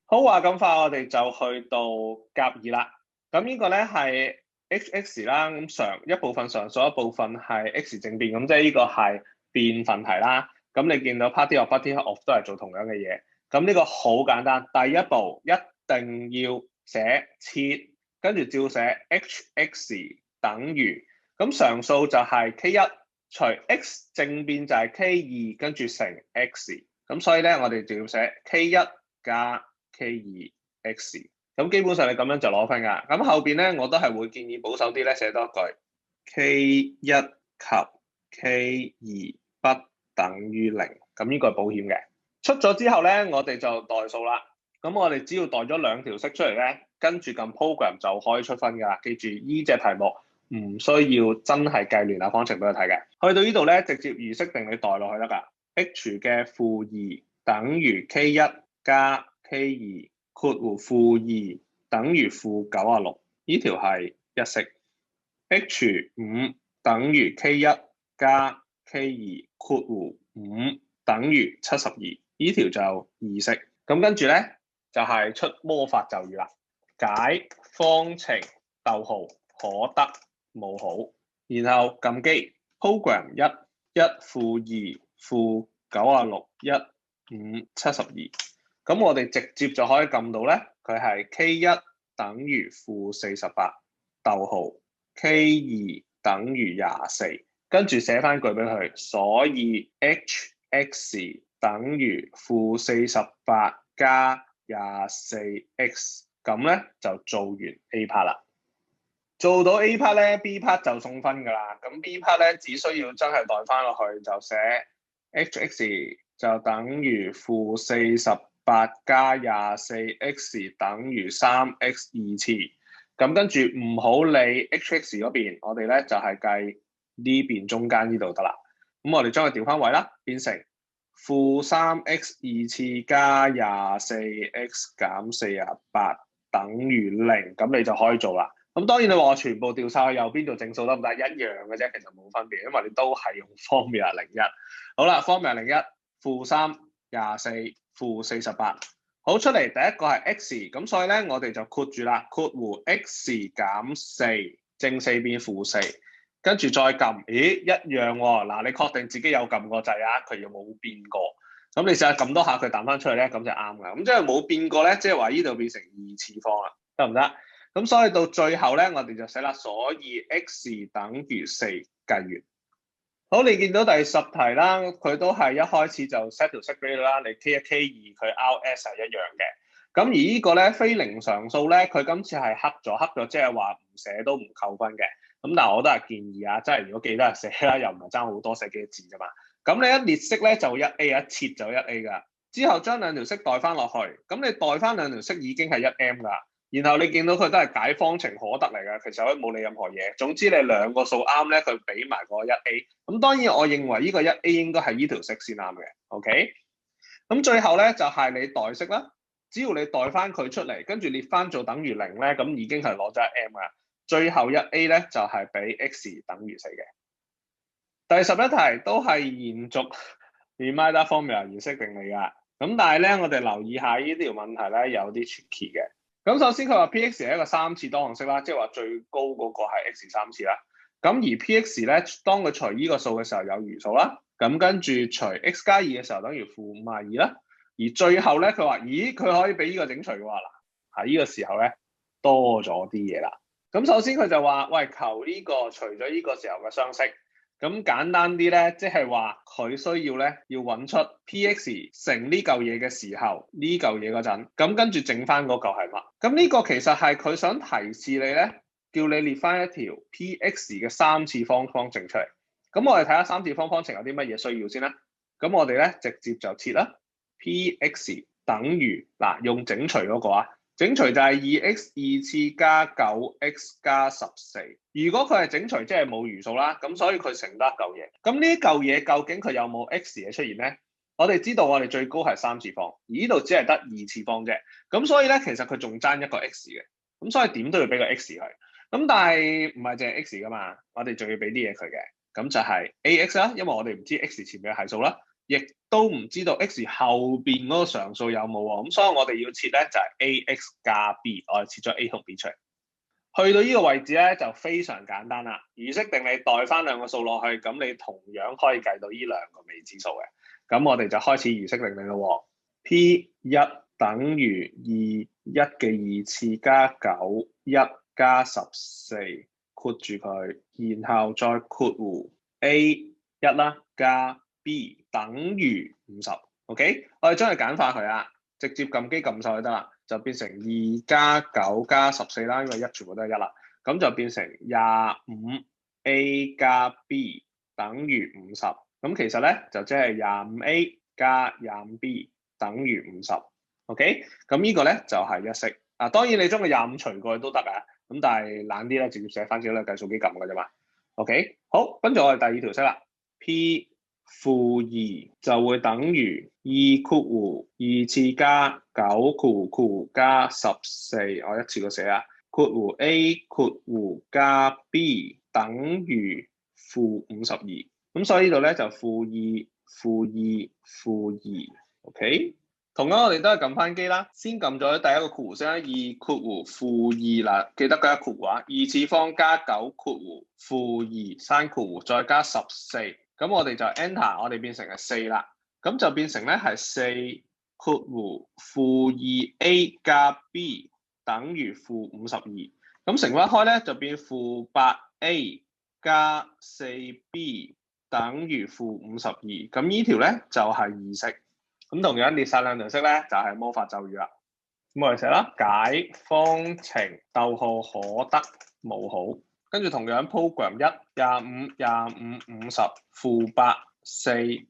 好啊，咁快我哋就去到甲二啦。咁呢個咧係 hx 啦，咁一部分常數，一部分係 x 正變，咁即係呢個係變分題啦。咁你見到 party of 都係做同樣嘅嘢。咁呢個好簡單，第一步一定要寫切，跟住照寫 hx 等於，咁常數就係 k1 除 x 正變就係 k2，跟住乘 x。咁所以咧，我哋就要寫 k1 加 K2X，咁基本上你咁樣就攞分㗎。咁後邊咧，我都係會建議保守啲咧，寫多句 K1 及 K2 不等於零，咁呢個係保險嘅。出咗之後咧，我哋就代數啦。咁我哋只要代咗兩條式出嚟咧，跟住撳 program 就可以出分㗎啦。記住呢隻題目唔需要真係計聯立方程俾佢睇嘅。去到呢度咧，直接如式定理代落去得㗎。h 嘅-2等於 K1 加 K2 括弧-2等於-96，呢條係一式。h5 等於 K1 加 K2 括弧5等於72，呢條就二式。咁跟住咧就係出魔法咒語啦，解方程逗號可得冒號，然後撳機 program 1-2-96-1-5-72，咁我哋直接就可以撳到咧，佢係 K1 等於-48逗號 K2 等於24，跟住寫翻句俾佢，所以 hx 等於-48加24x，咁咧就做完 A part 啦。做到 A part 咧 ，B part 就送分㗎啦。咁 B part 咧只需要真係代翻落去，就寫 hx 就等於-48加24x 等於3x 二次。咁跟住唔好理 hx 嗰邊，我哋咧就係計呢邊中間呢度得啦。咁我哋將佢調翻位啦，變成-3x 二次加24x 減48等於0，咁你就可以做啦。咁當然你話我全部調晒去右邊度整數得唔得？一樣嘅啫，其實冇分別，因為你都係用 formula 01。好啦 ，formula 01-3 24 -48。好，出嚟第一個係 x，咁所以咧我哋就括住啦，括弧 x 減4，正4變-4，跟住再撳，咦一樣喎，嗱你確定自己有撳過掣啊？佢又冇變過，咁你試下撳多下佢彈翻出嚟咧，咁就啱㗎。咁即係冇變過咧，即係話呢度變成二次方啦，得唔得？咁所以到最後咧，我哋就寫啦，所以 x 等於4計完。好，你見到第10題啦，佢都係一開始就 set 條式俾你啦，你 K1、K2 佢 RS 係一樣嘅。咁而呢個咧非零常數咧，佢今次係黑咗即係話唔寫都唔扣分嘅。咁但係我都係建議啊，即係如果記得寫啦，又唔係爭好多，寫幾個字啫嘛。咁你一列式咧就1A，一切就1A 㗎。之後將兩條式代翻落去，咁你代翻兩條式已經係1M 㗎。然後你見到佢都係解方程可得嚟嘅，其實佢冇理任何嘢。總之你兩個數啱咧，佢俾埋個1A。咁當然我認為呢個1A 應該係呢條式先啱嘅。OK，咁最後咧就係你代式啦。只要你代翻佢出嚟，跟住列翻做等於0咧，咁已經係攞咗1M㗎。最後1A 咧就係俾 x 等於4嘅。第11題都係延續 reminder formula 原式定理㗎。咁但係咧，我哋留意下呢條問題咧有啲 tricky 嘅。咁首先佢話 P.X 係一個3次多項式啦，即係話最高嗰個係 x 3次啦。咁而 P.X 咧，當佢除呢個數嘅時候有餘數啦，咁跟住除 x 加2嘅時候等於-52啦。而最後咧，佢話：咦，佢可以俾呢個整除嘅話，嗱喺呢個時候咧多咗啲嘢啦。咁首先佢就話：喂，求呢個除咗呢個時候嘅相式。咁簡單啲咧，即係話佢需要咧要揾出 P.X 乘呢嚿嘢嘅時候，呢嚿嘢嗰陣，咁跟住整翻嗰嚿係乜？咁呢個其實係佢想提示你咧，叫你列翻一條 P.X 嘅3次方程出嚟。咁我哋睇下3次方程有啲乜嘢需要先啦。咁我哋咧直接就設啦 P.X 等於嗱用整除嗰個啊。整除就係2x 二次加9x 加14。如果佢係整除，即係冇餘數啦，咁所以佢乘得一嚿嘢。咁呢嚿嘢究竟佢有冇 x 嘅出現咧？我哋知道我哋最高係3次方，而呢度只係得2次方啫。咁所以咧，其實佢仲爭一個 x 嘅。咁所以點都要俾個 x 佢。咁但係唔係淨係 x 噶嘛？我哋仲要俾啲嘢佢嘅。咁就係 ax 啦，因為我哋唔知 x 前面嘅係數啦。亦都唔知道 x 後邊嗰個常數有冇喎。咁所以我哋要設咧就係 ax 加 b， 我哋設咗 a 同 b 出嚟。去到呢個位置咧就非常簡單啦。如式定理代翻兩個數落去，咁你同樣可以計到呢兩個未知數嘅。咁我哋就開始如式定理咯。P1 等於1嘅2次加9 1加14括住佢，然後再括弧 A1 啦加 B 等於50。OK， 我哋將佢簡化佢啊，直接撳機撳晒就得啦。就變成2加9加14啦，因為1全部都係1啦，咁就變成25A 加 B 等於50。咁其實咧就即係25A 加25B 等於50。OK， 咁呢個咧就係一式。當然你將個25除過去都得啊，咁但係懶啲咧，直接寫翻少咧計數機撳嘅啫嘛。OK， 好，跟住我哋第二條式啦 ，P 負2就會等於2括弧2次加9括弧加14，我一次過寫啊，括弧 A 括弧加 B 等於負52。咁所以呢度咧就負2負2負2 ，OK。同樣我哋都係撳翻機啦，先撳咗第一個括弧先啦，2括弧負2啦，記得加括弧啊，2次方加9括弧負2刪括弧再加14，咁我哋就 enter， 我哋變成係4啦，咁就變成咧係4括弧負2A 加 B 等於負52，咁乘翻開咧就變負8A 加4B 等於負52，咁呢條咧就係二式。咁同樣列晒兩條式咧，就係魔法咒語啦。咁我哋寫啦，解方程逗號可得冒號，跟住同樣 program 1 25 25 50負8 4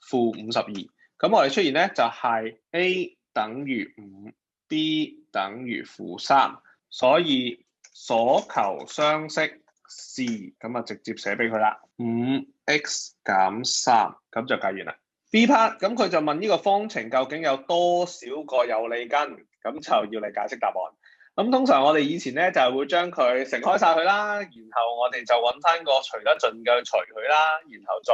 負52。咁我哋出現咧就係 A 等於5 B 等於負3，所以所求相式是咁啊，直接寫俾佢啦，5x 減3，咁就計完啦。B part 咁佢就問呢個方程究竟有多少個有理根，咁就要你解釋答案。咁通常我哋以前咧就係會將佢乘開晒佢啦，然後我哋就揾翻個除得盡嘅除佢啦，然後再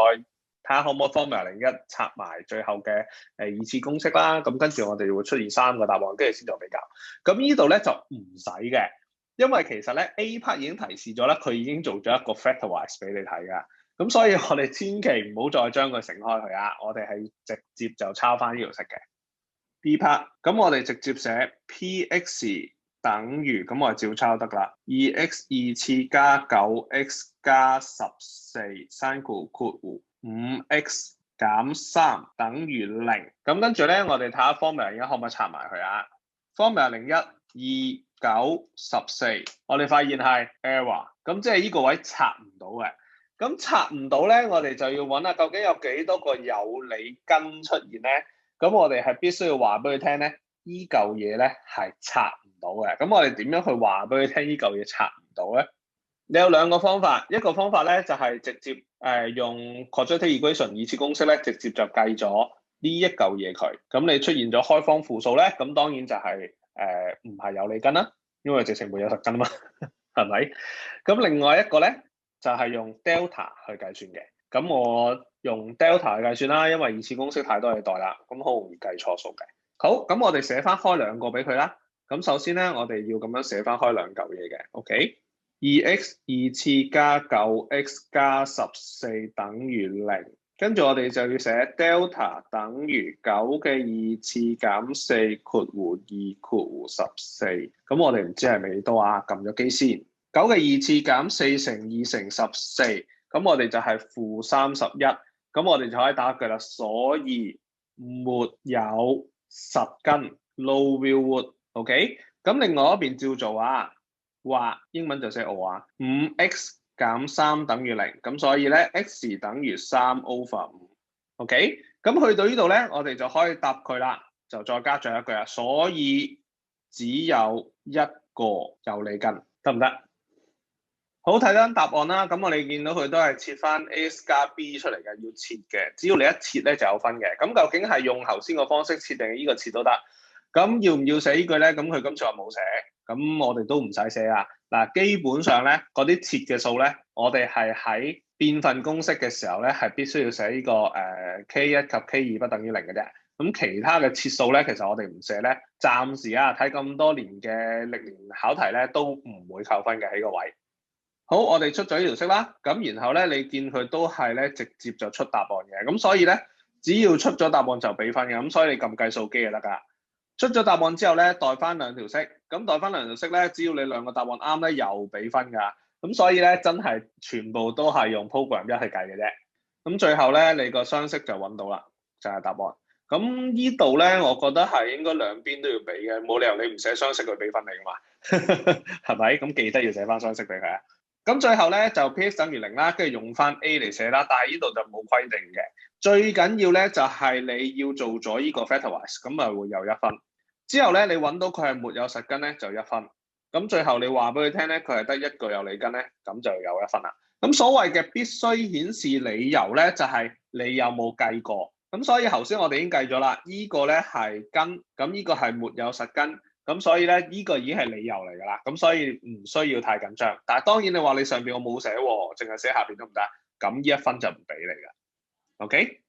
睇下可唔可以 formula 01拆埋最後嘅二次公式啦。咁跟住我哋會出現3個答案，跟住先做比較。咁呢度咧就唔使嘅，因為其實咧 A part 已經提示咗咧，佢已經做咗一個 factorize 俾你睇㗎。咁所以我哋千祈唔好再將佢乘開佢啊！我哋係直接就抄翻呢條式嘅 B part。咁我哋直接寫 Px 等於，咁我哋照抄得啦。2x 2次加 9x 加14刪括弧 5x 減3等於0。咁跟住咧，我哋睇下 formula 而家可唔可以拆埋佢啊 ？formula 01 2 9 14，我哋發現係 error， 咁即係呢個位拆唔到嘅。咁拆唔到咧，我哋就要揾下究竟有幾多個有理根出現咧？咁我哋係必須要話俾佢聽咧，依嚿嘢咧係拆唔到嘅。咁我哋點樣去話俾佢聽依嚿嘢拆唔到咧？你有兩個方法，一個方法咧就係直接用 quadratic equation 二次公式咧，直接就計咗呢一嚿嘢佢。咁你出現咗開方負數咧，咁當然就係唔係有理根啦，因為直情沒有實根啊嘛，係咪？咁另外一個咧，就係用 delta 去計算嘅，咁我用 delta 去計算啦，因為二次公式太多嘢代啦，咁好容易計錯數嘅。好，咁我哋寫翻開兩個俾佢啦。咁首先咧，我哋要咁樣寫翻開兩嚿嘢嘅 ，OK？ 2x 2次加 9x 加14等於0，跟住我哋就要寫 delta 等於9嘅2次減4括弧2括弧14，咁我哋唔知係幾多啊？撳咗機先。9嘅2次減4乘2乘14，咁我哋就係負31，咁我哋就可以打句啦。所以沒有實根 ，no real root，OK？咁另外一邊照做啊，話英文就寫我啊，5x 減3等於0，咁所以咧 x 等於3 over 5，OK？咁去到呢度咧，我哋就可以答佢啦，就再加上一句啊，所以只有一個有理根，得唔得？好，睇翻答案啦，咁我哋見到佢都係設翻 ax 加 b 出嚟嘅，要設嘅。只要你一設咧就有分嘅。咁究竟係用頭先個方式設定呢個設都得。咁要唔要寫呢句咧？咁佢今次話冇寫，咁我哋都唔使寫啊。嗱，基本上咧嗰啲設嘅數咧，我哋係喺變份公式嘅時候咧，係必須要寫呢個K1 及 K2 不等於0嘅啫。咁其他嘅切數咧，其實我哋唔寫咧，暫時啊睇咁多年嘅歷年考題咧，都唔會扣分嘅喺個位。好，我哋出咗呢條式啦，咁然後咧，你見佢都係咧直接就出答案嘅，咁所以咧，只要出咗答案就俾分嘅，咁所以你撳計數機就得㗎。出咗答案之後咧，代翻兩條式，咁代翻兩條式咧，只要你兩個答案啱咧，又俾分㗎。咁所以咧，真係全部都係用 program 一去計嘅啫。咁最後咧，你個雙式就揾到啦，就係答案。咁呢度咧，我覺得係應該兩邊都要俾嘅，冇理由你唔寫雙式佢俾分你㗎嘛，係咪？咁記得要寫翻雙式俾佢啊。咁最後咧就 P_X 等於0啦，跟住用翻 A 嚟寫啦，但係呢度就冇規定嘅。最緊要咧就係你要做咗呢個 factorize，咁啊會有1分。之後咧你揾到佢係沒有實根咧就1分。咁最後你話俾佢聽咧，佢係得一個有理根咧，咁就有1分啦。咁所謂嘅必須顯示理由咧，就係你有冇計過。咁所以頭先我哋已經計咗啦，呢個咧係根，咁呢個係沒有實根。咁所以咧，呢個已經係理由嚟㗎啦。咁所以唔需要太緊張。但係當然你話你上邊我冇寫喎，淨係寫下邊都唔得。咁呢1分就唔俾你㗎。OK？